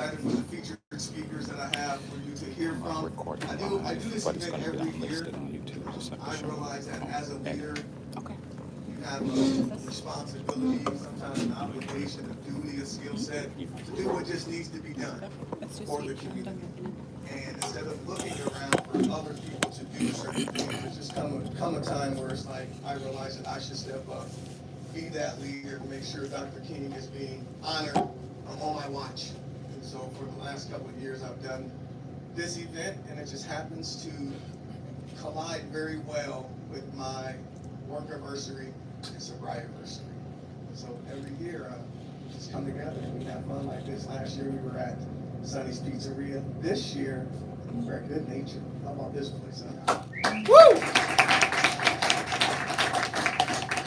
excited for the featured speakers that I have for you to hear from. I do this event every year. I realize that as a leader, you have a responsibility, sometimes an obligation, a duty, a skill set to do what just needs to be done for the community. And instead of looking around for other people to do certain things, there's just come a time where it's like, I realize that I should step up, be that leader, make sure Dr. King is being honored. I'm on my watch. And so for the last couple of years, I've done this event, and it just happens to collide very well with my work anniversary and sobriety anniversary. So every year, we just come together and we have fun like this. Last year, we were at Sonny's Pizzeria. This year, we're at Good Nature. How about this place? Woo!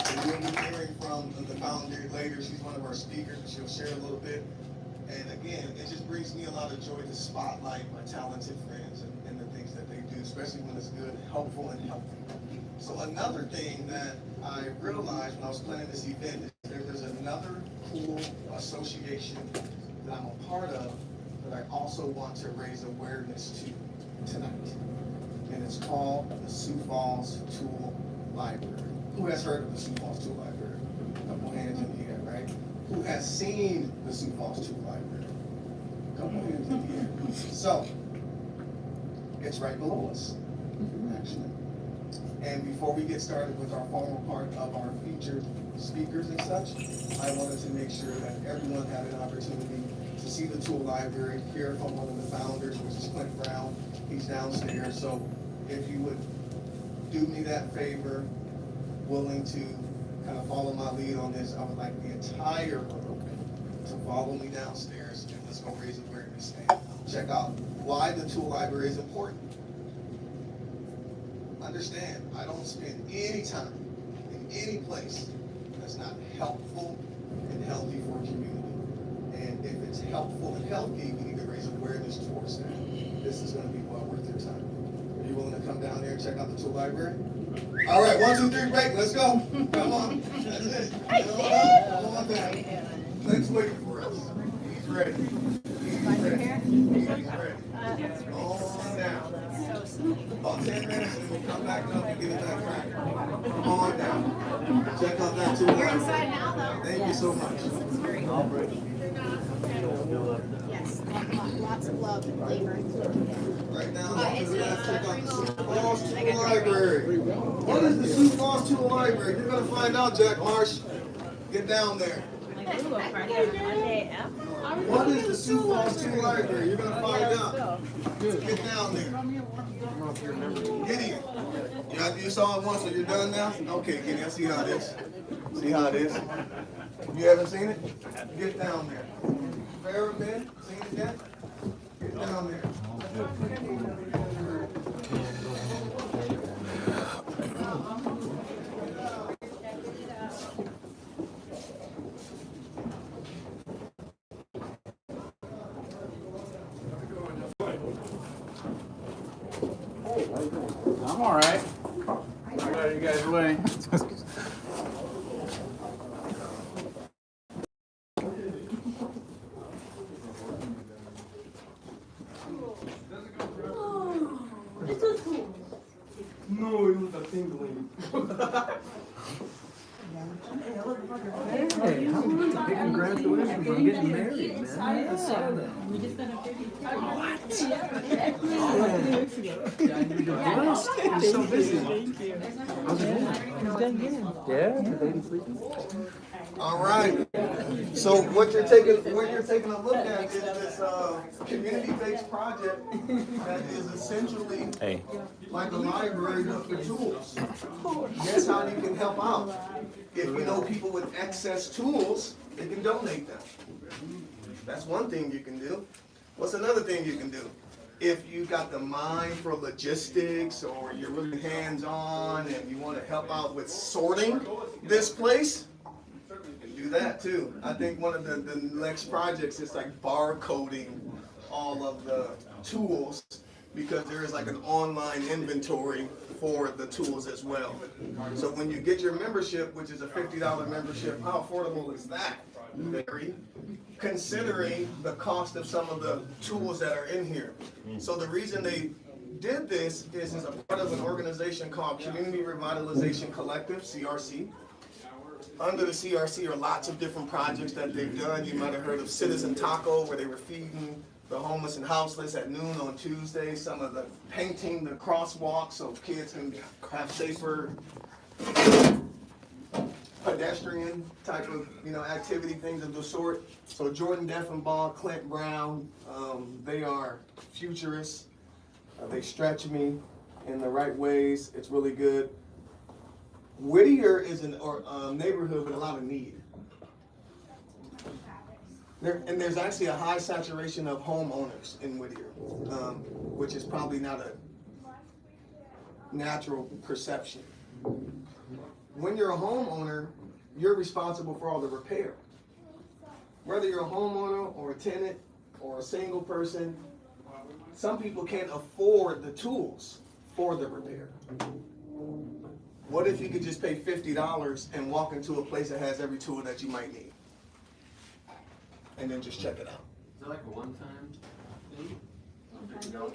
And you'll be hearing from the founder later. She's one of our speakers, and she'll share a little bit. And again, it just brings me a lot of joy to spotlight my talented friends and the things that they do, especially when it's good, helpful, and healthy. So another thing that I realized when I was planning this event is there's another cool association that I'm a part of that I also want to raise awareness to tonight. And it's called the Sioux Falls Tool Library. Who has heard of the Sioux Falls Tool Library? A couple hands in the air, right? Who has seen the Sioux Falls Tool Library? A couple hands in the air. So, it's right below us, actually. And before we get started with our formal part of our featured speakers and such, I wanted to make sure that everyone had an opportunity to see the tool library, hear from one of the founders, which is Clint Brown. He's downstairs. So if you would do me that favor, willing to kind of follow my lead on this, I would like the entire group to follow me downstairs, and let's go raise awareness and check out why the tool library is important. Understand, I don't spend any time in any place that's not helpful and healthy for a community. And if it's helpful and healthy, we need to raise awareness towards that. This is going to be well worth your time. Are you willing to come down there and check out the tool library? All right, 1, 2, 3, break. Let's go. Come on. That's it. Come on down. Clint's waiting for us. He's ready. He's ready. He's ready. On down. About 10 minutes, and we'll come back up and get it back right. Come on down. Check out that tool library. You're inside now, though. Thank you so much. Yes, lots of love and flavor. Right now, check out the Sioux Falls Tool Library. What is the Sioux Falls Tool Library? You're going to find out, Jack Marsh. Get down there. What is the Sioux Falls Tool Library? You're going to find out. Get down there. Gideon. You saw it once, so you're done now? Okay, Gideon, see how it is. See how it is? You haven't seen it? Get down there. Farrah Ben, seen it yet? Get down there. I'm all right. How are you guys doing? No, it was a tingling. Hey, how was it? Big congratulations on getting married, man. I saw that. We just got a baby. What? You're so busy. Thank you. How's it going? Yeah, the baby's sleeping. All right. So what you're taking a look at is this community-based project that is essentially like a library but for tools. Guess how you can help out? If you know people with excess tools, they can donate them. That's one thing you can do. What's another thing you can do? If you got the mind for logistics or you're really hands-on and you want to help out with sorting this place, do that too. I think one of the next projects is like barcoding all of the tools, because there is like an online inventory for the tools as well. So when you get your membership, which is a $50 membership, how affordable is that? vary, considering the cost of some of the tools that are in here. So the reason they did this is as a part of an organization called Community Revitalization Collective, CRC. Under the CRC are lots of different projects that they've done. You might have heard of Citizen Taco, where they were feeding the homeless and houseless at noon on Tuesday. Some of the painting the crosswalks so kids can have safer pedestrian type of activity, things of the sort. So Jordan Deffenbaugh, Clint Brown, they are futurists. They stretch me in the right ways. It's really good. Whittier is a neighborhood with a lot of need. And there's actually a high saturation of homeowners in Whittier, which is probably not a natural perception. When you're a homeowner, you're responsible for all the repair. Whether you're a homeowner or a tenant or a single person, some people can't afford the tools for the repair. What if you could just pay $50 and walk into a place that has every tool that you might need? And then just check it out. Is that like a one-time thing?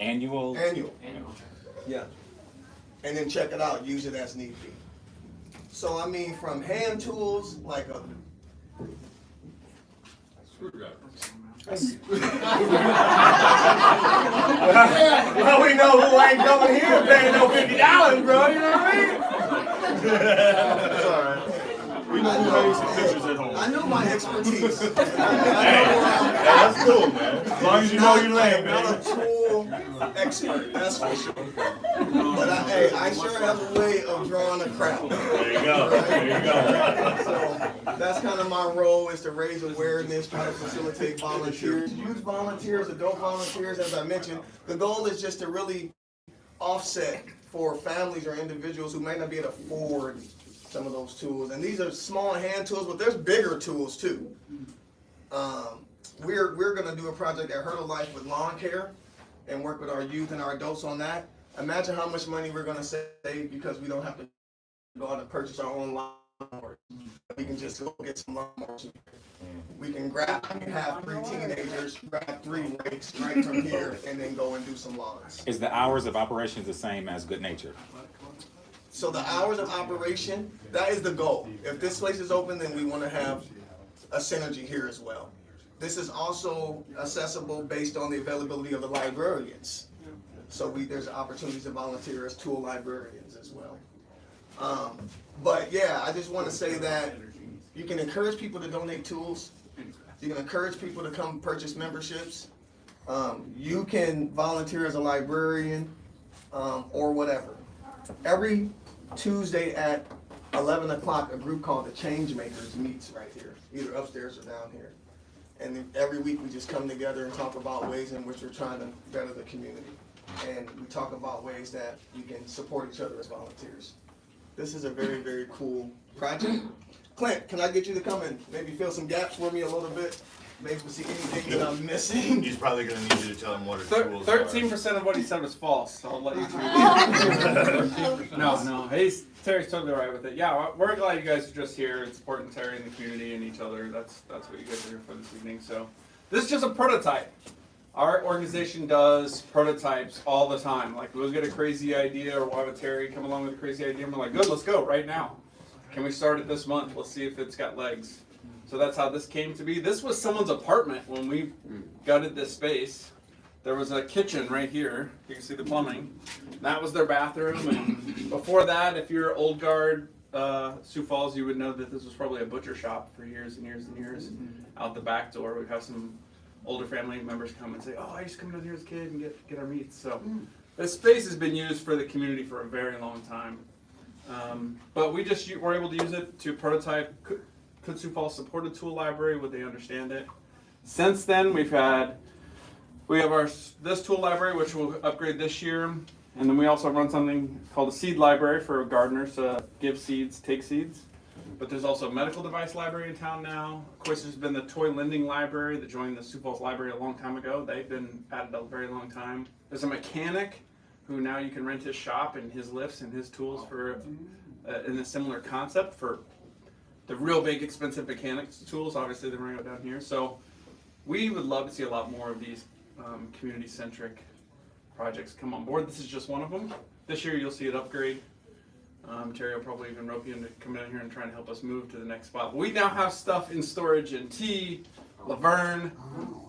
Annual? Annual. Yeah. And then check it out, use it as need be. So I mean, from hand tools, like a well, we know who ain't coming here paying no $50, bro, you know what I mean? It's all right. We know who made some pictures at home. I know my expertise. That's cool, man. As long as you know your lane, man. I'm not a tool expert, that's for sure. But I sure have a way of drawing a crowd. There you go. There you go. So that's kind of my role, is to raise awareness, try to facilitate volunteers, youth volunteers, adult volunteers. As I mentioned, the goal is just to really offset for families or individuals who may not be able to afford some of those tools. And these are small hand tools, but there's bigger tools too. We're going to do a project at Hurdle Life with lawn care and work with our youth and our adults on that. Imagine how much money we're going to save because we don't have to go out and purchase our own lawnmowers. We can just go get some lawnmowers. We can have 3 teenagers, grab 3 rakes right from here, and then go and do some lawns. Is the hours of operations the same as Good Nature? So the hours of operation, that is the goal. If this place is open, then we want to have a synergy here as well. This is also accessible based on the availability of the librarians. So there's opportunities to volunteer as tool librarians as well. But yeah, I just want to say that you can encourage people to donate tools. You can encourage people to come purchase memberships. You can volunteer as a librarian or whatever. Every Tuesday at 11 o'clock, a group called the Change Makers meets right here, either upstairs or down here. And then every week we just come together and talk about ways in which we're trying to better the community. And we talk about ways that you can support each other as volunteers. This is a very, very cool project. Clint, can I get you to come and maybe fill some gaps for me a little bit? Maybe see anything that I'm missing. He's probably going to need you to tell him what his tools are. 13% of what he said was false, so I'll let you through. No, Terry's totally right with it. Yeah, we're glad you guys are just here and supporting Terry and the community and each other. That's what you guys are here for this evening. So this is just a prototype. Our organization does prototypes all the time. Like, we'll get a crazy idea, or we'll have a Terry come along with a crazy idea, and we're like, good, let's go right now. Can we start it this month? Let's see if it's got legs. So that's how this came to be. This was someone's apartment when we gutted this space. There was a kitchen right here. You can see the plumbing. That was their bathroom. And before that, if you're old guard Sioux Falls, you would know that this was probably a butcher shop for years and years and years. Out the back door, we'd have some older family members come and say, oh, I used to come down here as a kid and get our meats. So this space has been used for the community for a very long time. But we just were able to use it to prototype. Could Sioux Falls support a tool library? Would they understand it? Since then, we have this tool library, which we'll upgrade this year, and then we also run something called a seed library for gardeners to give seeds, take seeds. But there's also a medical device library in town now. Of course, there's been the toy lending library that joined the Sioux Falls Library a long time ago. They've been at it a very long time. There's a mechanic who now you can rent his shop and his lifts and his tools for in a similar concept for the real big expensive mechanics tools, obviously they bring it down here. So we would love to see a lot more of these community-centric projects come on board. This is just one of them. This year you'll see it upgrade. Terry will probably even rope you into coming in here and trying to help us move to the next spot. But we now have stuff in storage in T, Laverne,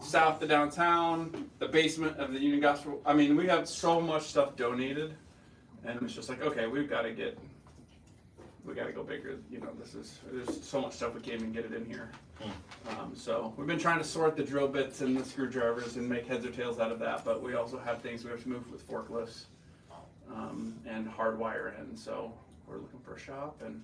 south of downtown, the basement of the Union Gospel. I mean, we have so much stuff donated, and it's just like, okay, we got to go bigger. You know, there's so much stuff we can't even get it in here. So we've been trying to sort the drill bits and the screwdrivers and make heads or tails out of that, but we also have things we have to move with forklifts and hardwire in. So we're looking for a shop and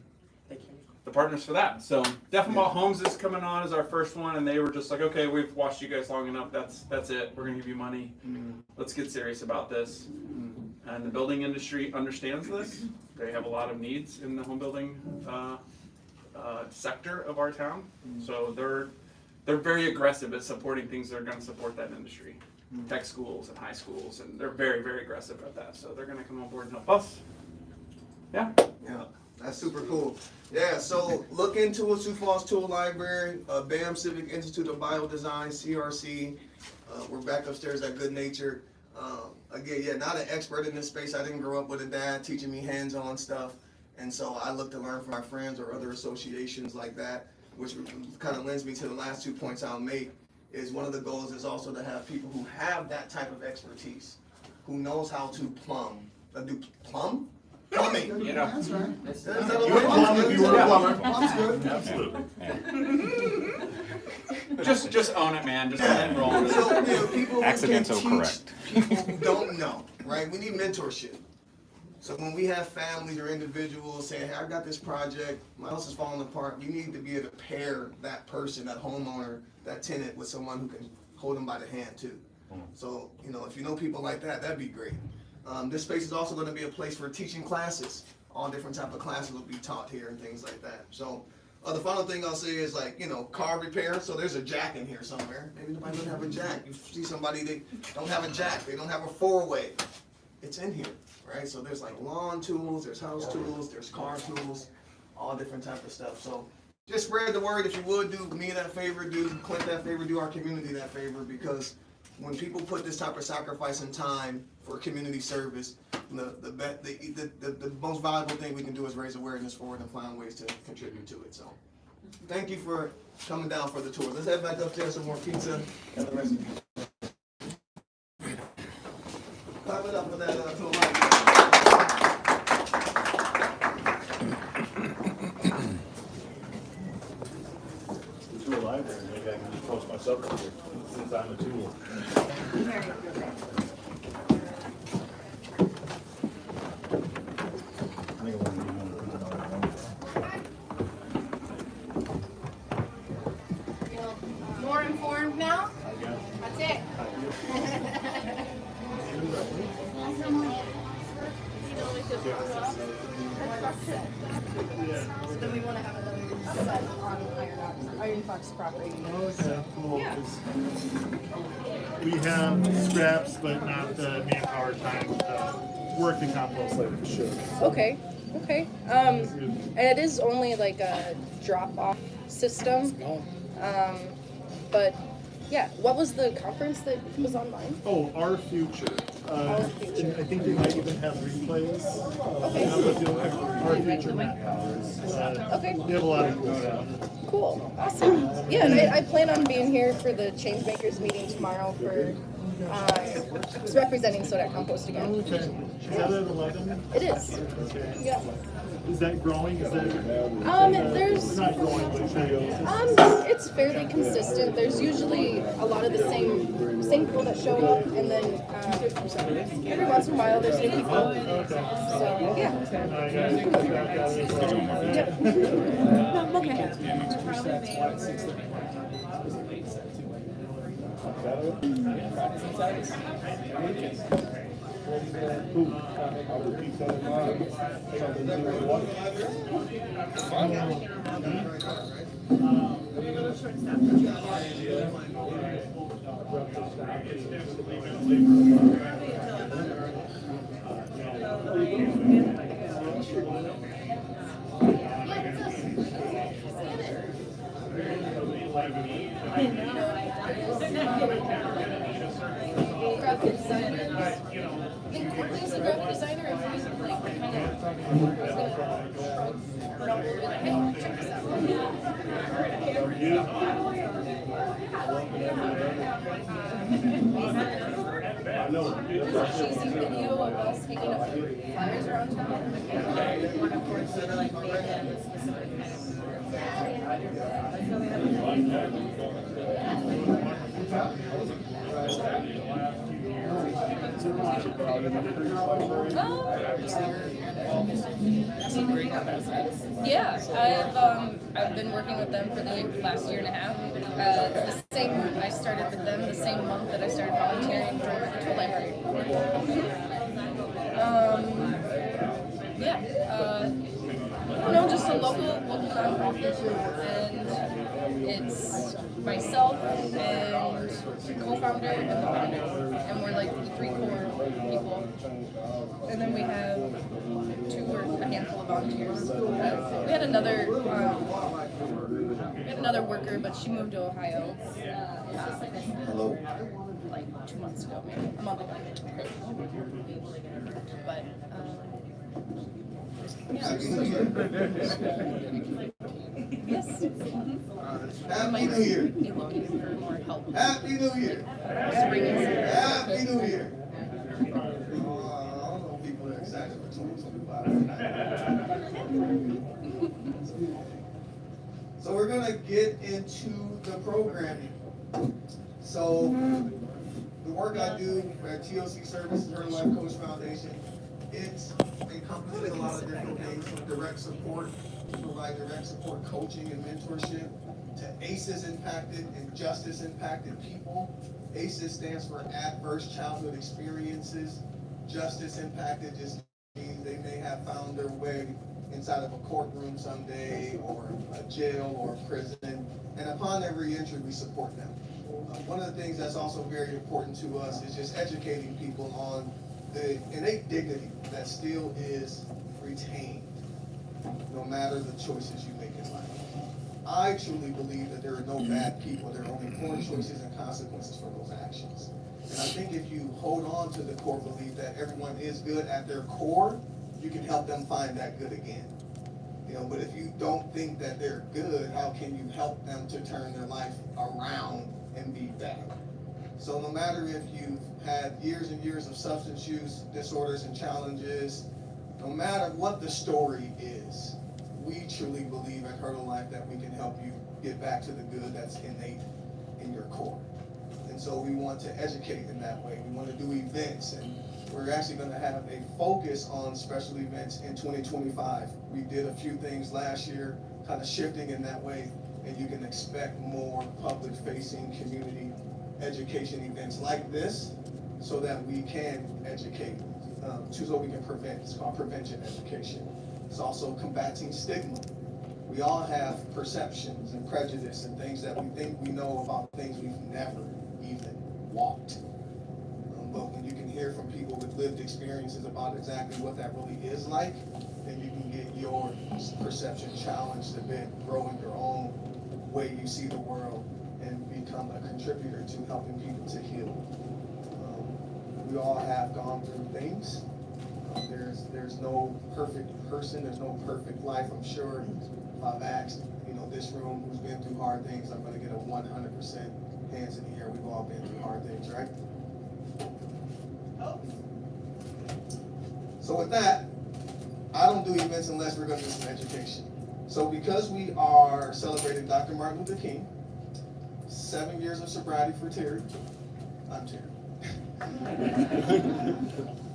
the partners for that. So Defenbach Homes is coming on as our first one, and they were just like, okay, we've watched you guys long enough. That's it. We're gonna give you money. Let's get serious about this. And the building industry understands this. They have a lot of needs in the home building sector of our town. So they're very aggressive at supporting things that are going to support that industry. Tech schools and high schools, and they're very, very aggressive at that. So they're going to come on board and help us. Yeah. Yeah, that's super cool. Yeah, so look into it, Sioux Falls Tool Library, BAM Civic Institute of Biodesign, CRC. We're back upstairs at Good Nature. Again, yeah, not an expert in this space. I didn't grow up with a dad teaching me hands-on stuff. And so I look to learn from my friends or other associations like that, which kind of lends me to the last 2 points I'll make, is one of the goals is also to have people who have that type of expertise, who knows how to plumbing. You know. That's right. You would plumb if you were a plumber. Plumb's good. Absolutely. Just own it, man. Just own it and roll with it. So, you know, people who Accidental can teach correct. people who don't know, right? We need mentorship. So when we have families or individuals saying, hey, I got this project, my house is falling apart, we need to be able to pair that person, that homeowner, that tenant with someone who can hold them by the hand too. So, you know, if you know people like that, that'd be great. This space is also going to be a place for teaching classes. All different type of classes will be taught here and things like that. So the final thing I'll say is, like, you know, car repair. So there's a jack in here somewhere. Maybe nobody doesn't have a jack. You see somebody, they don't have a jack. They don't have a four-way. It's in here, right? So there's like lawn tools, there's house tools, there's car tools, all different type of stuff. So just spread the word if you would. Do me that favor, do Clint that favor, do our community that favor, because when people put this type of sacrifice and time for community service, the most valuable thing we can do is raise awareness for it and find ways to contribute to it. So thank you for coming down for the tour. Let's head back upstairs, some more pizza and the rest of you. Clap it up for that tour. The tool library, maybe I can just post myself up here since I'm a tool. I think I want to be More informed now? That's it. So then we want to have another set on Iron Fox property. Okay, cool. We have scraps, but not the manpower time to work the compost like we should. Okay, okay. And it is only like a drop-off system. But yeah, what was the conference that was online? Oh, Our Future. Our Future. And I think they might even have replays. Okay. Our Future manpower. Okay. They have a lot of cool stuff. Cool, awesome. Yeah, and I plan on being here for the Changemakers meeting tomorrow for representing Soda Compost again. Okay. Is that at 11? It is. Okay. Yeah. Is that growing? Is that There's not growing, but it's fairly consistent. There's usually a lot of the same people that show up, and then every once in a while there's new people. So yeah. graphic designer. I think Courtney's a graphic designer, and he's like kind of hey, check this out. Cheesy video of us hanging up flyers around town. Yeah, I've been working with them for the last year and a half. I started with them the same month that I started volunteering for the tool library. Just a local nonprofit, and it's myself and co-founder and the founder, and we're like the three core people. And then we have a handful of volunteers. We had another worker, but she moved to Ohio. Like 2 months ago, maybe a month ago. But Happy New Year. yes. Happy New Year. Be looking for more help. Happy New Year. Spring is Happy New Year. I don't know if people are excited for 2025. So we're going to get into the programming. So the work I do at TOC Services, Her Life Coach Foundation, it encompasses a lot of different things, from direct support, we provide direct support coaching and mentorship, to ACEs impacted and justice impacted people. ACEs stands for Adverse Childhood Experiences. Justice impacted just means they may have found their way inside of a courtroom someday, or a jail, or a prison, and upon their re-entry, we support them. One of the things that's also very important to us is just educating people on the innate dignity that still is retained, no matter the choices you make in life. I truly believe that there are no bad people, there are only poor choices and consequences for those actions. And I think if you hold on to the core belief that everyone is good at their core, you can help them find that good again. But if you don't think that they're good, how can you help them to turn their life around and be better? So no matter if you've had years and years of substance use disorders and challenges, no matter what the story is, we truly believe at Hurdle Life that we can help you get back to the good that's innate in your core. And so we want to educate in that way. We want to do events, and we're actually going to have a focus on special events in 2025. We did a few things last year, kind of shifting in that way, and you can expect more public-facing community education events like this, so that we can educate, so we can prevent. It's called prevention education. It's also combating stigma. We all have perceptions and prejudice and things that we think we know about things we've never even walked. But when you can hear from people with lived experiences about exactly what that really is like, then you can get your perception challenged a bit, grow in your own way you see the world, and become a contributor to helping people to heal. We all have gone through things. There's no perfect person, there's no perfect life. I'm sure if I've asked, this room who's been through hard things, I'm going to get a 100% hands in the air. We've all been through hard things, right? So with that, I don't do events unless we're going to do some education. So because we are celebrating Dr. Martin Luther King, 7 years of sobriety for Terry. I'm Terry.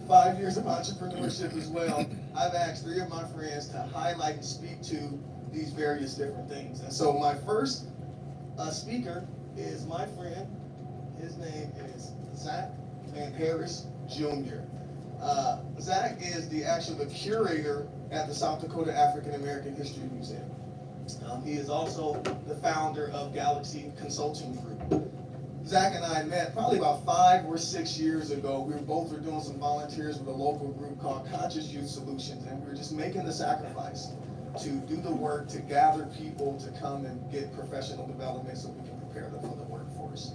5 years of entrepreneurship as well. I've asked 3 of my friends to highlight and speak to these various different things. And so my first speaker is my friend. His name is Zach Van Harris Jr. Zach is the curator at the South Dakota African American History Museum. He is also the founder of Galaxy Consulting Group. Zach and I met probably about 5 or 6 years ago. We were doing some volunteers with a local group called Conscious Youth Solutions, and we were just making the sacrifice to do the work to gather people to come and get professional development so we can prepare them for the workforce.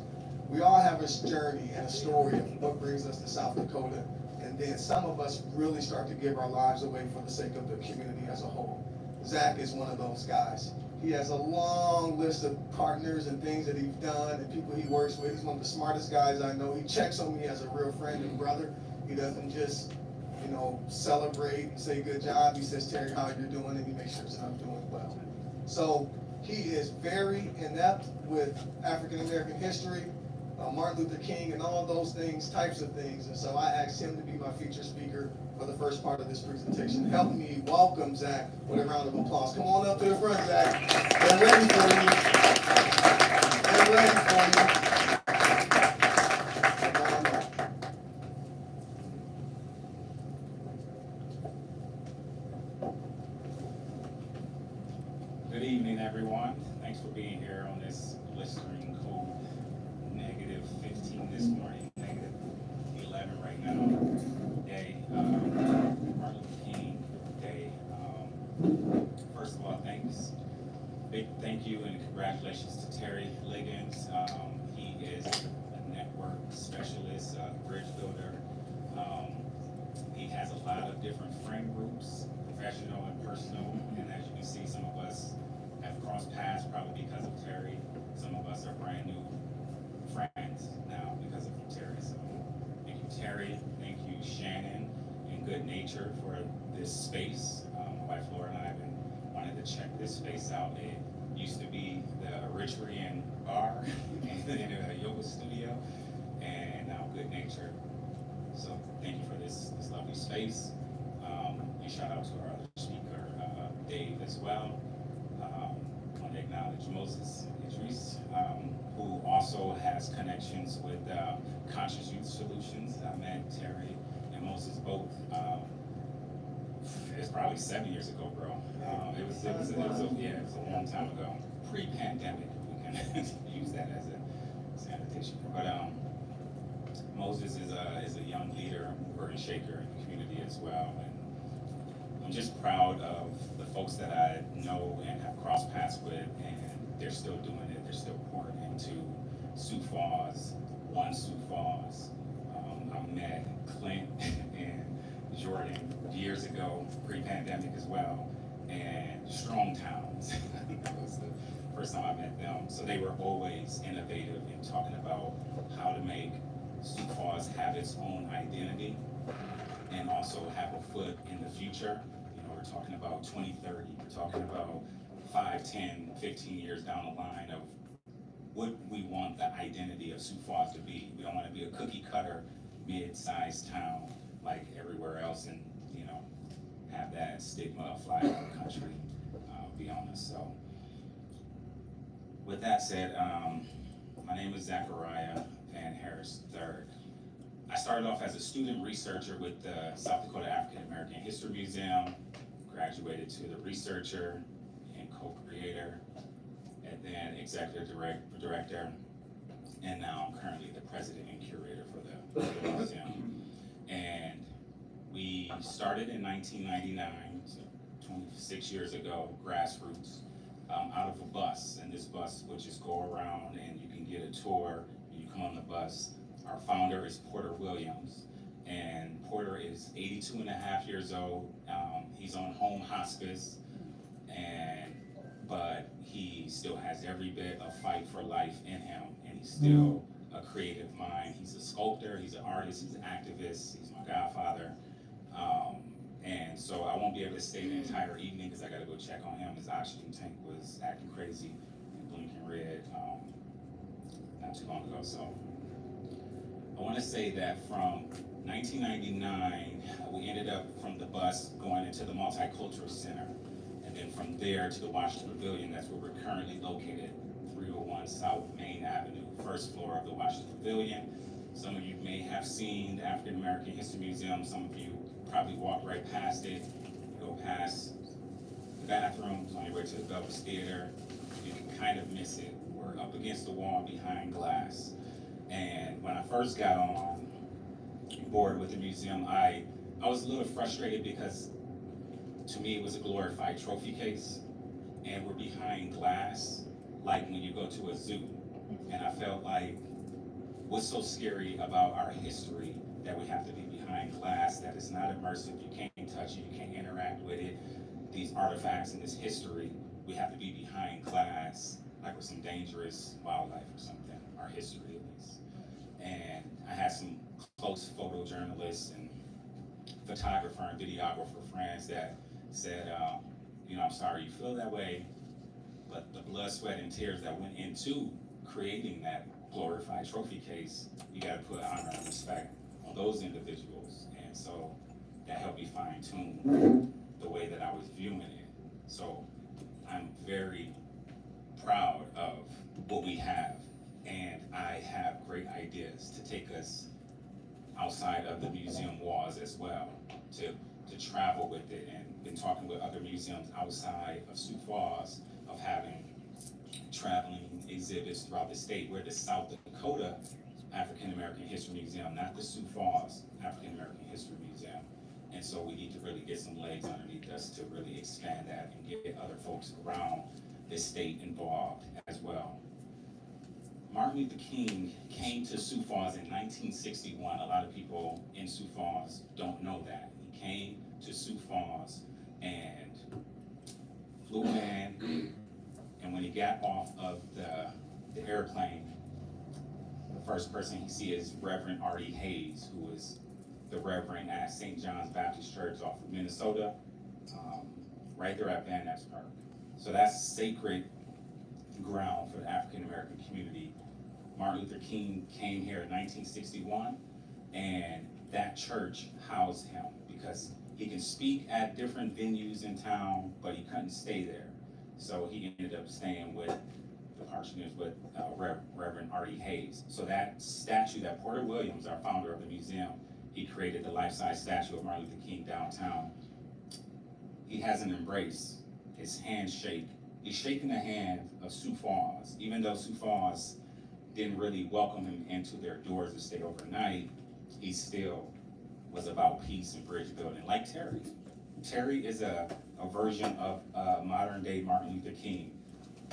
We all have a journey and a story of what brings us to South Dakota, and then some of us really start to give our lives away for the sake of the community as a whole. Zach is one of those guys. He has a long list of partners and things that he's done and people he works with. He's one of the smartest guys I know. He checks on me as a real friend and brother. He doesn't just, celebrate and say good job. He says, Terry, how you're doing, and he makes sure that I'm doing well. So he is very inept with African American history, Martin Luther King, and all those things, types of things. And so I asked him to be my feature speaker for the first part of this presentation. Help me welcome Zach with a round of applause. Come on up to the front, Zach. They're ready for you. They're ready for you. Come on up. Good evening, everyone. Thanks for being here on this blistering cold -15 this morning, -11 right now. Day, Martin Luther King Day. First of all, big thank you and congratulations to Terry Liggins. He is a network specialist, bridge builder. He has a lot of different friend groups, professional and personal, and as you can see, some of us have crossed paths probably because of Terry. Some of us are brand new friends now because of Terry. So thank you, Terry. Thank you, Shannon and Good Nature for this space. My wife Laura and I have been wanting to check this space out. It used to be the Eritrean bar and then a yoga studio, and now Good Nature. So thank you for this lovely space. And shout out to our other speaker, Dave, as well. I want to acknowledge Moses Idris, who also has connections with Conscious Youth Solutions. I met Terry and Moses both. It's probably 7 years ago, bro. It was a long time ago, pre-pandemic. We can use that as a sanitation. But Moses is a young leader, mover and shaker in the community as well. And I'm just proud of the folks that I know and have crossed paths with, and they're still doing it. They're still pouring into Sioux Falls, one Sioux Falls. I met Clint and Jordan years ago, pre-pandemic as well, and Strong Towns. That was the first time I met them. So they were always innovative in talking about how to make Sioux Falls have its own identity and also have a foot in the future. We're talking about 2030. We're talking about 5, 10, 15 years down the line of what we want the identity of Sioux Falls to be. We don't want to be a cookie cutter, mid-sized town like everywhere else and, have that stigma fly around the country, be honest. So with that said, my name is Zachariah Van Harris III. I started off as a student researcher with the South Dakota African American History Museum, graduated to the researcher and co-creator, and then executive director, and now I'm currently the president and curator for the museum. And we started in 1999, so 26 years ago, grassroots, out of a bus. And this bus would just go around and you can get a tour, you come on the bus. Our founder is Porter Williams, and Porter is 82 and a half years old. He's on home hospice, but he still has every bit of fight for life in him, and he's still a creative mind. He's a sculptor, he's an artist, he's an activist, he's my godfather. And so I won't be able to stay the entire evening because I got to go check on him. His oxygen tank was acting crazy and blinking red not too long ago. So I want to say that from 1999, we ended up from the bus going into the Multicultural Center, and then from there to the Washington Pavilion. That's where we're currently located, 301 South Main Avenue, first floor of the Washington Pavilion. Some of you may have seen the African American History Museum. Some of you probably walked right past it, go past the bathrooms on your way to the Belvis Theater. You can kind of miss it. We're up against the wall behind glass. And when I first got on board with the museum, I was a little frustrated because to me it was a glorified trophy case, and we're behind glass like when you go to a zoo. And I felt like, what's so scary about our history that we have to be behind glass, that it's not immersive, you can't touch it, you can't interact with it. These artifacts and this history, we have to be behind glass, like with some dangerous wildlife or something, our history at least. And I had some close photojournalists and photographer and videographer friends that said, I'm sorry you feel that way, but the blood, sweat, and tears that went into creating that glorified trophy case, you got to put honor and respect on those individuals. And so that helped me fine tune the way that I was viewing it. So I'm very proud of what we have, and I have great ideas to take us outside of the museum walls as well, to travel with it, and been talking with other museums outside of Sioux Falls of having traveling exhibits throughout the state. We're the South Dakota African American History Museum, not the Sioux Falls African American History Museum. And so we need to really get some legs underneath us to really expand that and get other folks around this state involved as well. Martin Luther King came to Sioux Falls in 1961. A lot of people in Sioux Falls don't know that. He came to Sioux Falls and flew in, and when he got off of the airplane, the first person he see is Reverend Artie Hayes, who was the Reverend at St. John's Baptist Church off of Minnesota, right there at Van Ness Park. So that's sacred ground for the African American community. Martin Luther King came here in 1961, and that church housed him because he can speak at different venues in town, but he couldn't stay there. So he ended up staying with the parishioners with Reverend Artie Hayes. So that statue that Porter Williams, our founder of the museum, he created the life-size statue of Martin Luther King downtown. He has an embrace, his hands shake. He's shaking the hand of Sioux Falls, even though Sioux Falls didn't really welcome him into their doors to stay overnight. He still was about peace and bridge building, like Terry. Terry is a version of modern day Martin Luther King,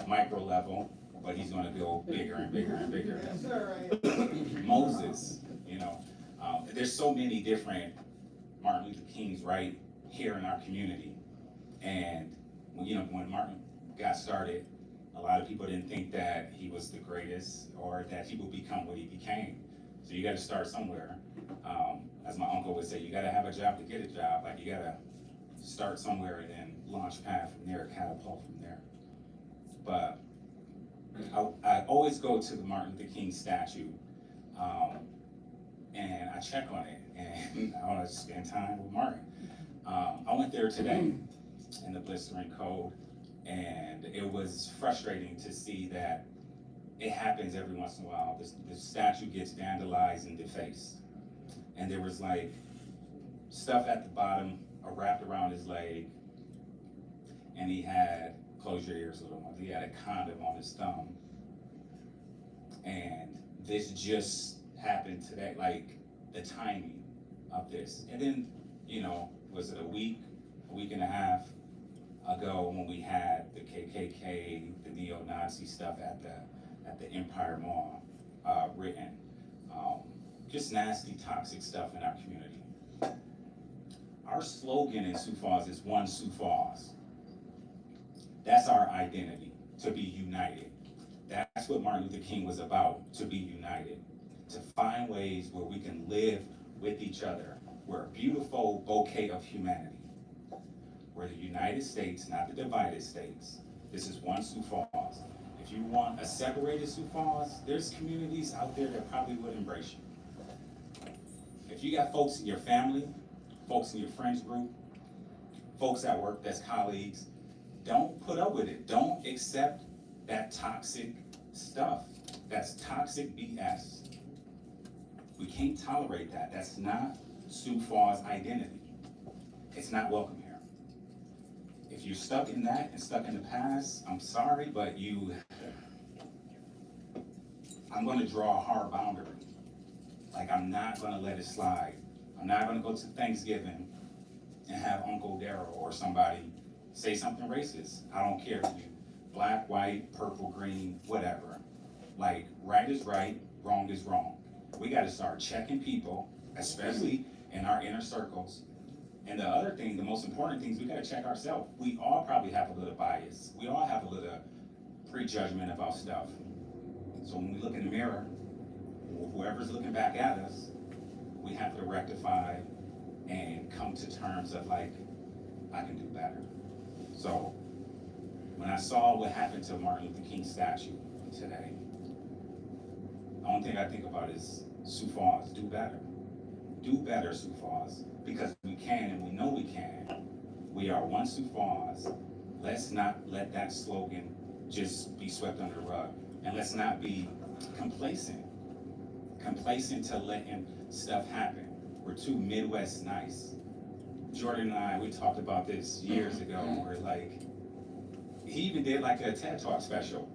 micro level, but he's gonna go bigger and bigger and bigger. Yes, sir. Moses, there's so many different Martin Luther Kings right here in our community. And when Martin got started, a lot of people didn't think that he was the greatest or that he would become what he became. So you got to start somewhere. As my uncle would say, you got to have a job to get a job. Like, you got to start somewhere and then launch pad from there, catapult from there. But I always go to the Martin Luther King statue, and I check on it, and I want to spend time with Martin. I went there today in the blistering cold, and it was frustrating to see that it happens every once in a while. The statue gets vandalized and defaced. And there was like stuff at the bottom wrapped around his leg, and he had, close your ears a little more, he had a condom on his thumb. And this just happened today, like the timing of this. And then, was it a week and a half ago when we had the KKK, the neo-Nazi stuff at the Empire Mall written. Just nasty, toxic stuff in our community. Our slogan in Sioux Falls is One Sioux Falls. That's our identity, to be united. That's what Martin Luther King was about, to be united. To find ways where we can live with each other. We're a beautiful bouquet of humanity. We're the United States, not the divided states. This is one Sioux Falls. If you want a separated Sioux Falls, there's communities out there that probably would embrace you. If you got folks in your family, folks in your friends group, folks at work that's colleagues, don't put up with it. Don't accept that toxic stuff. That's toxic BS. We can't tolerate that. That's not Sioux Falls' identity. It's not welcome here. If you're stuck in that and stuck in the past, I'm sorry, but I'm gonna draw a hard boundary. Like, I'm not gonna let it slide. I'm not gonna go to Thanksgiving and have Uncle Darryl or somebody say something racist. I don't care if you black, white, purple, green, whatever. Like, right is right, wrong is wrong. We gotta start checking people, especially in our inner circles. And the other thing, the most important thing is we gotta check ourselves. We all probably have a little bias. We all have a little prejudgment about stuff. So when we look in the mirror, whoever's looking back at us, we have to rectify and come to terms of like, I can do better. So when I saw what happened to Martin Luther King statue today, the only thing I think about is Sioux Falls, do better. Do better, Sioux Falls, because we can and we know we can. We are one Sioux Falls. Let's not let that slogan just be swept under the rug. And let's not be complacent to letting stuff happen. We're too Midwest nice. Jordan and I, we talked about this years ago, where like, he even did like a TED Talk special,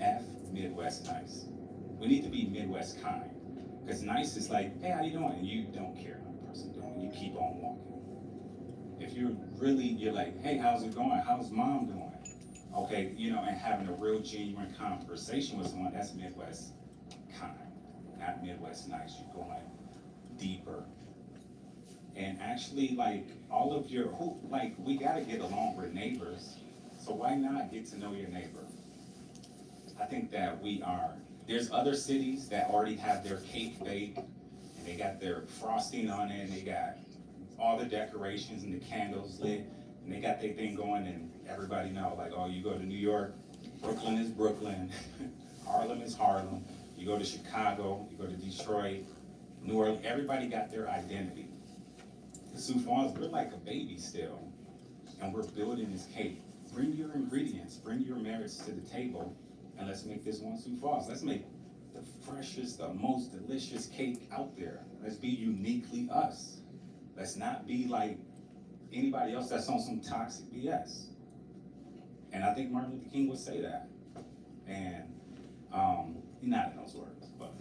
F Midwest nice. We need to be Midwest kind. Because nice is like, hey, how you doing? And you don't care how the person doing, you keep on walking. If you're like, hey, how's it going? How's mom doing? Okay, you know, and having a real genuine conversation with someone, that's Midwest kind, not Midwest nice. You're going deeper. And actually, like, all of we gotta get along with neighbors, so why not get to know your neighbor? I think that there's other cities that already have their cake baked, and they got their frosting on it, and they got all the decorations and the candles lit, and they got their thing going, and everybody know, like, oh, you go to New York, Brooklyn is Brooklyn, Harlem is Harlem, you go to Chicago, you go to Detroit, New Orleans, everybody got their identity. The Sioux Falls, we're like a baby still, and we're building this cake. Bring your ingredients, bring your merits to the table, and let's make this one Sioux Falls. Let's make the freshest, the most delicious cake out there. Let's be uniquely us. Let's not be like anybody else that's on some toxic BS. And I think Martin Luther King would say that. And not in those words, but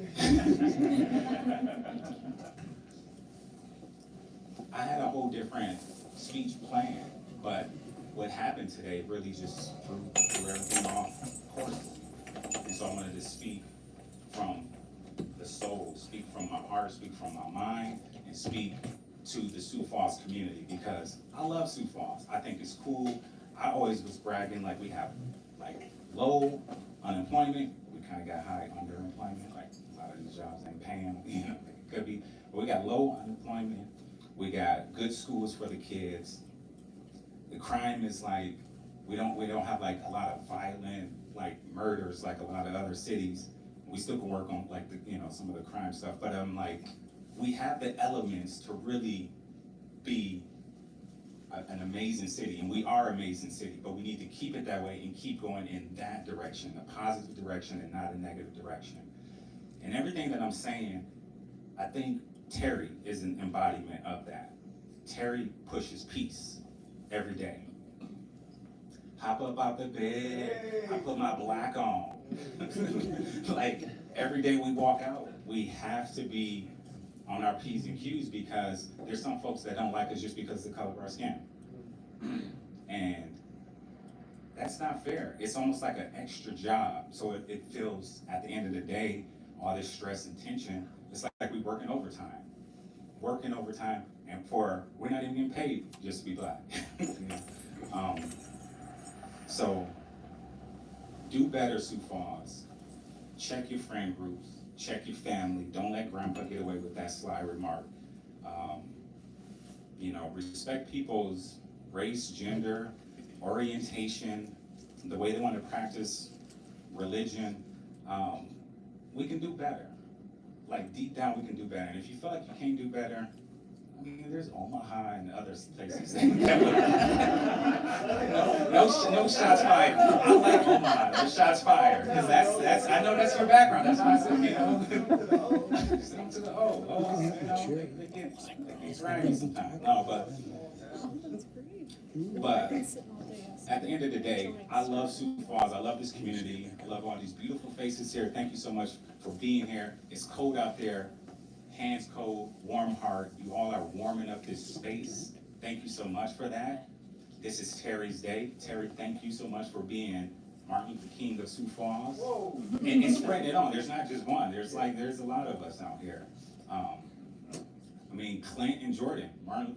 I had a whole different speech planned, but what happened today really just threw everything off course. And so I wanted to speak from the soul, speak from my heart, speak from my mind, and speak to the Sioux Falls community, because I love Sioux Falls. I think it's cool. I always was bragging like we have like low unemployment. We kind of got high underemployment. Like a lot of these jobs ain't paying. You know, it could be, but we got low unemployment. We got good schools for the kids. The crime is like we don't have like a lot of violent like murders like a lot of other cities. We still can work on like some of the crime stuff, but like we have the elements to really be an amazing city, and we are an amazing city, but we need to keep it that way and keep going in that direction, a positive direction and not a negative direction. And everything that I'm saying, I think Terry is an embodiment of that. Terry pushes peace every day. Hop up out the bed, I put my black on. Like every day we walk out, we have to be on our P's and Q's, because there's some folks that don't like us just because of the color of our skin. And that's not fair. It's almost like an extra job. So it feels, at the end of the day, all this stress and tension, it's like we working overtime, and we're not even getting paid just to be black. So do better, Sioux Falls. Check your friend groups. Check your family. Don't let grandpa get away with that sly remark. Respect people's race, gender, orientation, the way they want to practice religion. We can do better. Like deep down, we can do better. And if you feel like you can't do better, I mean, there's Omaha and other places. No shots fired. I like Omaha. No shots fired. Because that's I know that's your background. That's why I said, send them to the O. They get grimy sometimes. No, but at the end of the day, I love Sioux Falls. I love this community. I love all these beautiful faces here. Thank you so much for being here. It's cold out there. Hands cold, warm heart. You all are warming up this space. Thank you so much for that. This is Terry's day. Terry, thank you so much for being Martin Luther King of Sioux Falls, and spreading it on. There's not just one. There's a lot of us out here. I mean, Clint and Jordan. Martin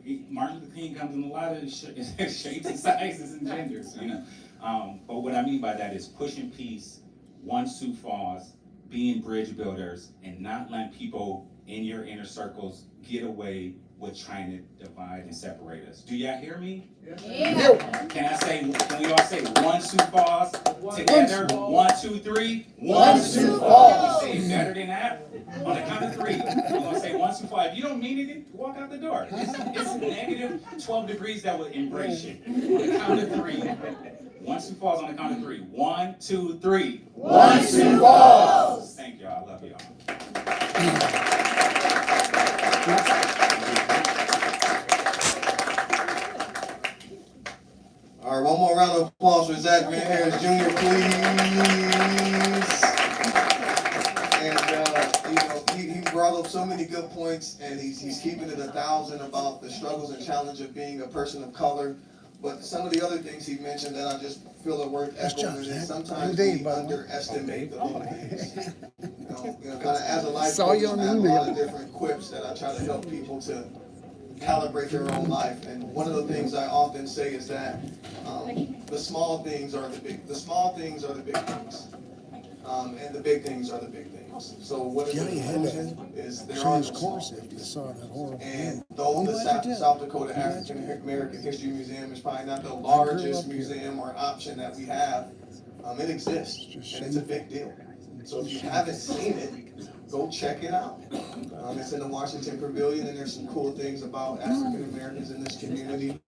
Luther King comes in a lot of shapes and sizes and genders, you know. But what I mean by that is pushing peace, one Sioux Falls, being bridge builders, and not letting people in your inner circles get away with trying to divide and separate us. Do y'all hear me? Yeah. Can we all say one Sioux Falls together? 1, 2, 3. One Sioux Falls. Say it better than that. On the count of 3, we're gonna say 1 Sioux Falls. If you don't mean anything, walk out the door. It's negative 12 degrees that will embrace you. On the count of 3. 1 Sioux Falls on the count of 3. 1, 2, 3. One Sioux Falls. Thank y'all. I love y'all. All right, one more round of applause for Zach Van Harris Jr., please. And he brought up so many good points, and he's keeping it 1,000 about the struggles and challenge of being a person of color. But some of the other things he mentioned that I just feel are worth echoing is sometimes we underestimate the little things. You know, kind of as a life coach, I have a lot of different quips that I try to help people to calibrate their own life. And one of the things I often say is that the small things are the big. The small things are the big things, and the big things are the big things. So what is the conclusion? Is there are no small things. And though the South Dakota African American History Museum is probably not the largest museum or option that we have, it exists, and it's a big deal. So if you haven't seen it, go check it out. It's in the Washington Pavilion, and there's some cool things about African Americans in this community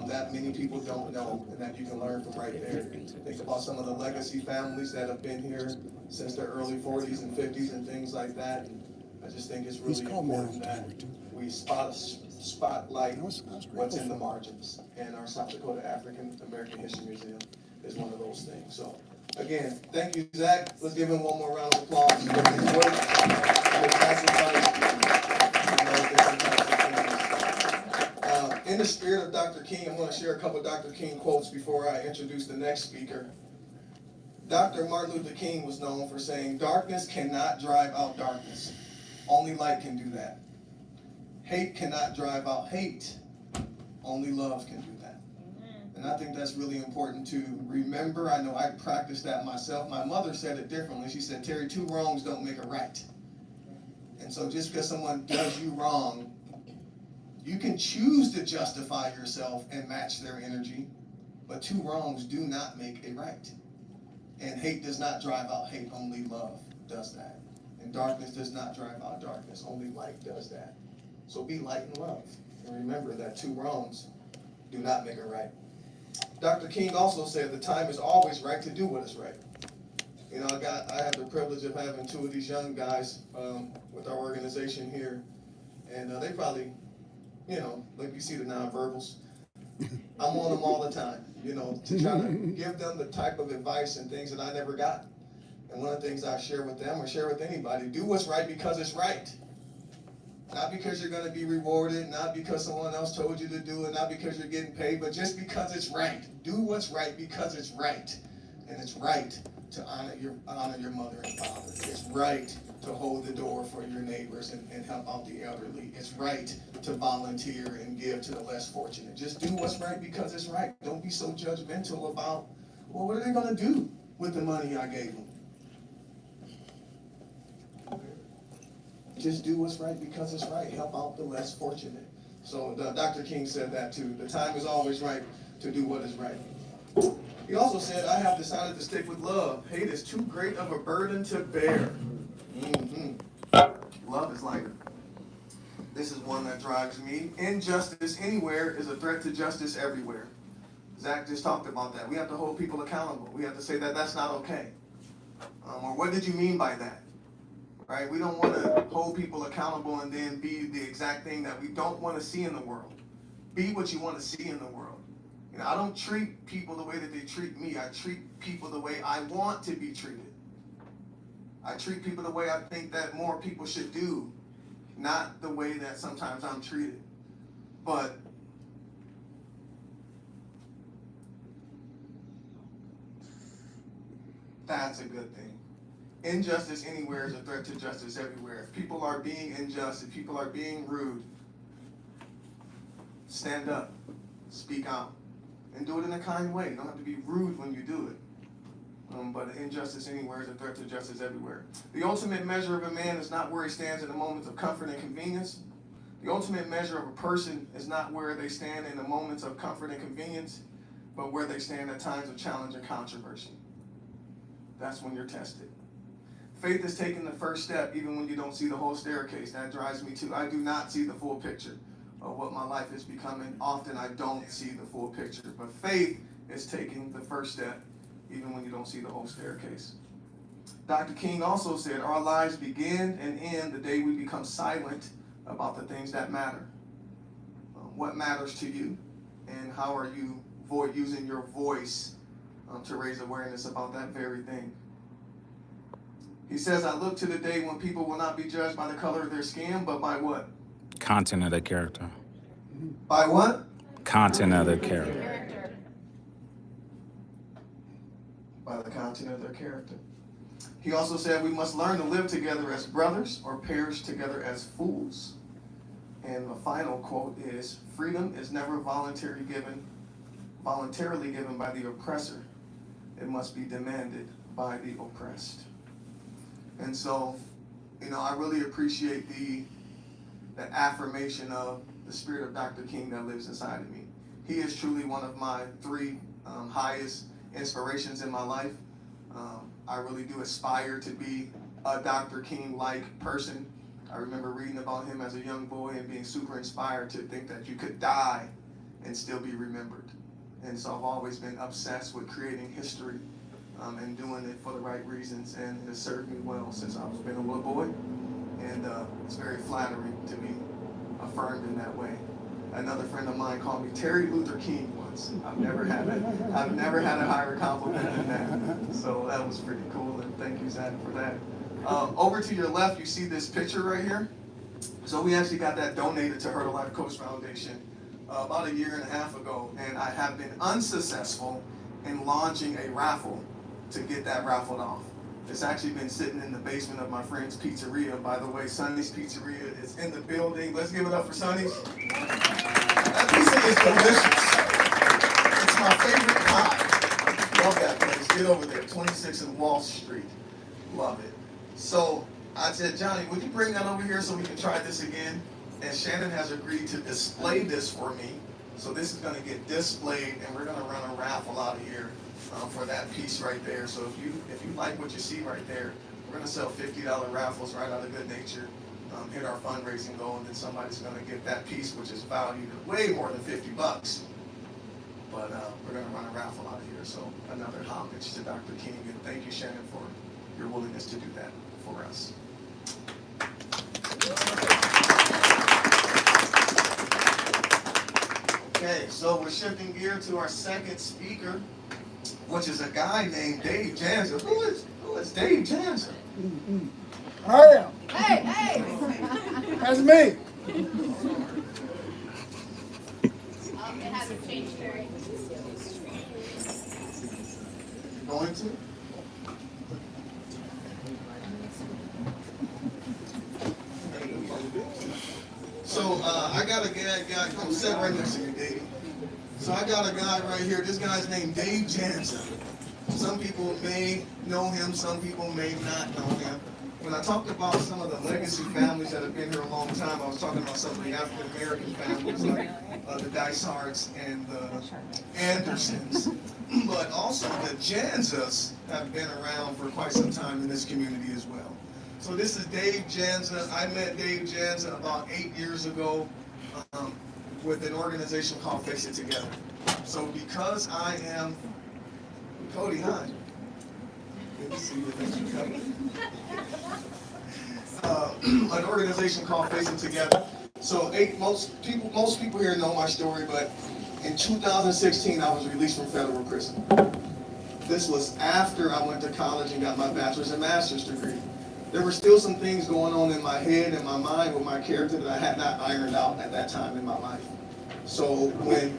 that many people don't know, and that you can learn from right there. Think about some of the legacy families that have been here since the early 40s and 50s and things like that. I just think it's really important that we spotlight what's in the margins, and our South Dakota African American History Museum is one of those things. So again, thank you, Zach. Let's give him one more round of applause for his work, his sacrifice. In the spirit of Dr. King, I'm going to share a couple of Dr. King quotes before I introduce the next speaker. Dr. Martin Luther King was known for saying, "Darkness cannot drive out darkness. Only light can do that. Hate cannot drive out hate. Only love can do that." And I think that's really important to remember. I know I practiced that myself. My mother said it differently. She said, "Terry, 2 wrongs don't make a right." And so just because someone does you wrong, you can choose to justify yourself and match their energy, but 2 wrongs do not make a right. And hate does not drive out hate. Only love does that. And darkness does not drive out darkness. Only light does that. So be light and love. And remember that 2 wrongs do not make a right. Dr. King also said the time is always right to do what is right. You know, I have the privilege of having 2 of these young guys with our organization here, and they probably, you know, like you see the nonverbals. I'm on them all the time, you know, to try to give them the type of advice and things that I never got. And one of the things I share with them or share with anybody, do what's right because it's right. Not because you're going to be rewarded, not because someone else told you to do it, not because you're getting paid, but just because it's right. Do what's right because it's right. And it's right to honor your mother and father. It's right to hold the door for your neighbors and help out the elderly. It's right to volunteer and give to the less fortunate. Just do what's right because it's right. Don't be so judgmental about, well, what are they going to do with the money I gave them? Just do what's right because it's right. Help out the less fortunate. So Dr. King said that too. The time is always right to do what is right. He also said, "I have decided to stick with love. Hate is too great of a burden to bear." Love is lighter. This is one that drives me. Injustice anywhere is a threat to justice everywhere. Zach just talked about that. We have to hold people accountable. We have to say that that's not okay. Or what did you mean by that? Right? We don't want to hold people accountable and then be the exact thing that we don't want to see in the world. Be what you want to see in the world. You know, I don't treat people the way that they treat me. I treat people the way I want to be treated. I treat people the way I think that more people should do, not the way that sometimes I'm treated. But that's a good thing. Injustice anywhere is a threat to justice everywhere. If people are being unjust, if people are being rude, stand up, speak out, and do it in a kind way. You don't have to be rude when you do it. But injustice anywhere is a threat to justice everywhere. The ultimate measure of a man is not where he stands in the moments of comfort and convenience. The ultimate measure of a person is not where they stand in the moments of comfort and convenience, but where they stand at times of challenge and controversy. That's when you're tested. Faith is taking the first step even when you don't see the whole staircase. That drives me too. I do not see the full picture of what my life is becoming. Often I don't see the full picture. But faith is taking the first step even when you don't see the whole staircase. Dr. King also said, our lives begin and end the day we become silent about the things that matter. What matters to you, and how are you using your voice to raise awareness about that very thing? He says, I look to the day when people will not be judged by the color of their skin, but by what? Content of their character. By what? Content of their character. By the content of their character. He also said we must learn to live together as brothers or perish together as fools. And the final quote is, freedom is never voluntarily given by the oppressor. It must be demanded by the oppressed. And so, I really appreciate the affirmation of the spirit of Dr. King that lives inside of me. He is truly one of my three highest inspirations in my life. I really do aspire to be a Dr. King-like person. I remember reading about him as a young boy and being super inspired to think that you could die and still be remembered. And so I've always been obsessed with creating history and doing it for the right reasons, and it has served me well since I've been a little boy. And it's very flattering to be affirmed in that way. Another friend of mine called me Terry Luther King once. I've never had a higher compliment than that. So that was pretty cool, and thank you, Zach, for that. Over to your left, you see this picture right here. So we actually got that donated to Her to Life Coach Foundation about 1.5 years ago, and I have been unsuccessful in launching a raffle to get that raffled off. It's actually been sitting in the basement of my friend's pizzeria. By the way, Sonny's Pizzeria is in the building. Let's give it up for Sonny's. That pizza is delicious. It's my favorite pie. Love that place. Get over there, 26 in Wall Street. Love it. So I said, Johnny, would you bring that over here so we can try this again? And Shannon has agreed to display this for me. So this is going to get displayed, and we're going to run a raffle out of here for that piece right there. So if you like what you see right there, we're going to sell $50 raffles right out of good nature, hit our fundraising goal, and then somebody's going to get that piece, which is valued at way more than $50. But we're going to run a raffle out of here. So another homage to Dr. King, and thank you, Shannon, for your willingness to do that for us. Okay, so we're shifting gear to our second speaker, which is a guy named Dave Janza. Who is Dave Janza? I am. Hey! That's me. It hasn't changed, Terry. Going to? So I got a guy, come sit right next to you, Dave. So I got a guy right here. This guy's named Dave Janza. Some people may know him, some people may not know him. When I talked about some of the legacy families that have been here a long time, I was talking about some of the African American families like the Dysarts and the Andersons. But also the Janzas have been around for quite some time in this community as well. So this is Dave Janza. I met Dave Janza about 8 years ago with an organization called Fix It Together. So because I am, Cody, hi. Good to see you. Thanks for coming. An organization called Fix It Together. So most people here know my story, but in 2016 I was released from federal prison. This was after I went to college and got my bachelor's and master's degree. There were still some things going on in my head and my mind with my character that I had not ironed out at that time in my life. So when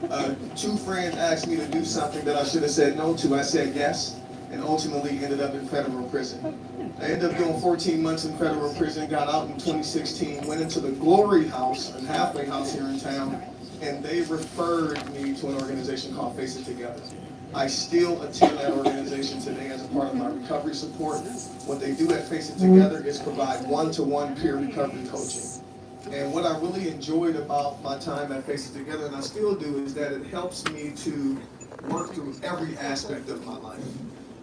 two friends asked me to do something that I should have said no to, I said yes. and ultimately ended up in federal prison. I ended up doing 14 months in federal prison, got out in 2016, went into the Glory House, a halfway house here in town, and they referred me to an organization called Face It Together. I still attend that organization today as a part of my recovery support. What they do at Face It Together is provide one-to-one peer recovery coaching. And what I really enjoyed about my time at Face It Together, and I still do, is that it helps me to work through every aspect of my life.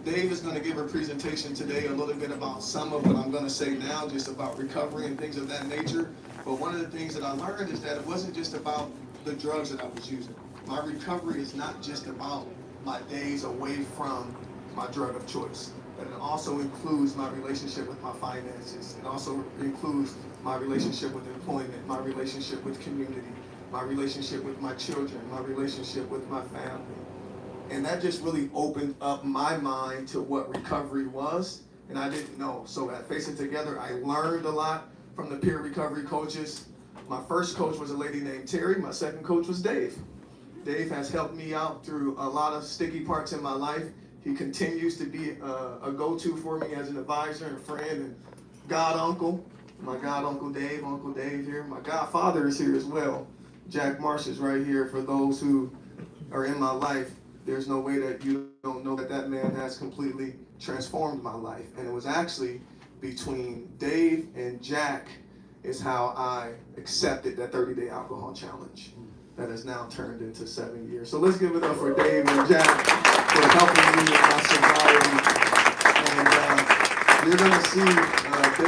Dave is going to give a presentation today a little bit about some of what I'm going to say now, just about recovery and things of that nature. But one of the things that I learned is that it wasn't just about the drugs that I was using. My recovery is not just about my days away from my drug of choice, but it also includes my relationship with my finances. It also includes my relationship with employment, my relationship with community, my relationship with my children, my relationship with my family. And that just really opened up my mind to what recovery was, and I didn't know. So at Face It Together, I learned a lot from the peer recovery coaches. My first coach was a lady named Terry. My second coach was Dave. Dave has helped me out through a lot of sticky parts in my life. He continues to be a go-to for me as an advisor and friend and god uncle. My god Uncle Dave here. My godfather is here as well. Jack Marsh is right here. For those who are in my life, there's no way that you don't know that that man has completely transformed my life. And it was actually between Dave and Jack is how I accepted that 30-day alcohol challenge that has now turned into 7 years. So let's give it up for Dave and Jack for helping me with my sobriety. And you're gonna see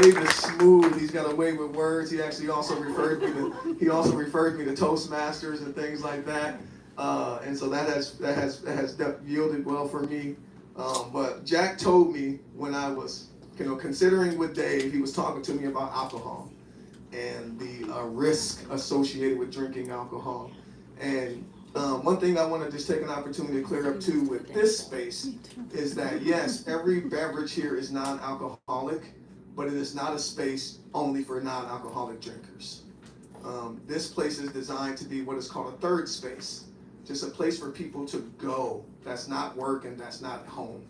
Dave is smooth. He's got a way with words. He actually also referred me to Toastmasters and things like that. And so that has yielded well for me. But Jack told me when I was, considering with Dave, he was talking to me about alcohol and the risk associated with drinking alcohol. And one thing I want to just take an opportunity to clear up too with this space is that yes, every beverage here is non-alcoholic, but it is not a space only for non-alcoholic drinkers. This place is designed to be what is called a third space. Just a place for people to go that's not work and that's not home.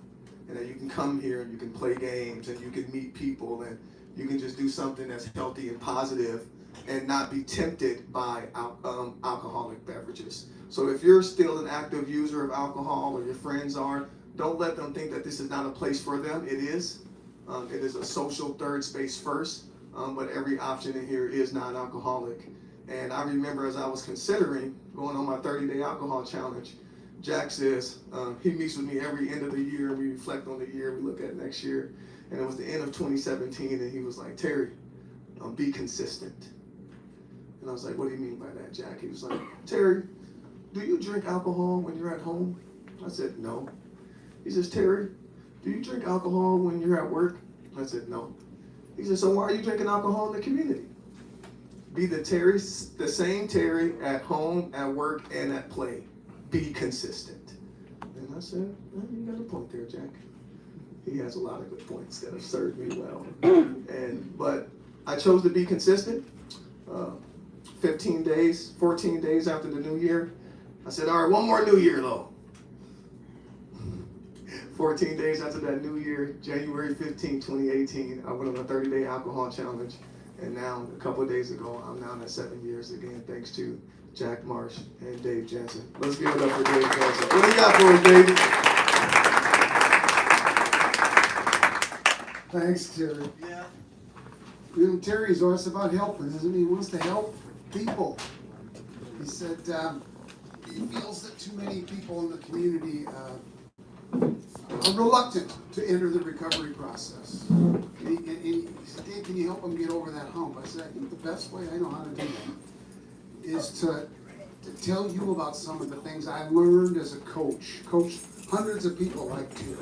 And that you can come here and you can play games and you can meet people and you can just do something that's healthy and positive and not be tempted by alcoholic beverages. So if you're still an active user of alcohol or your friends are, don't let them think that this is not a place for them. It is. It is a social third space first, but every option in here is non-alcoholic. And I remember as I was considering going on my 30-day alcohol challenge, Jack says, he meets with me every end of the year, we reflect on the year, we look at next year. And it was the end of 2017, and he was like, Terry, be consistent. And I was like, what do you mean by that, Jack? He was like, Terry, do you drink alcohol when you're at home? I said, no. He says, Terry, do you drink alcohol when you're at work? I said, no. He said, so why are you drinking alcohol in the community? Be the same Terry at home, at work, and at play. Be consistent. And I said, well, you got a point there, Jack. He has a lot of good points that have served me well. But I chose to be consistent. 14 days after the new year, I said, all right, one more new year though. 14 days after that new year, January 15, 2018, I went on a 30-day alcohol challenge. And now, a couple of days ago, I'm now at 7 years again, thanks to Jack Marsh and Dave Jensen. Let's give it up for Dave Jensen. What do you got for us, David? Thanks, Terry. Yeah. Terry's always about helping, isn't he? He wants to help people. He said he feels that too many people in the community are reluctant to enter the recovery process. And he said, Dave, can you help them get over that hump? I said, I think the best way I know how to do that is to tell you about some of the things I learned as a coach. Coached hundreds of people like you.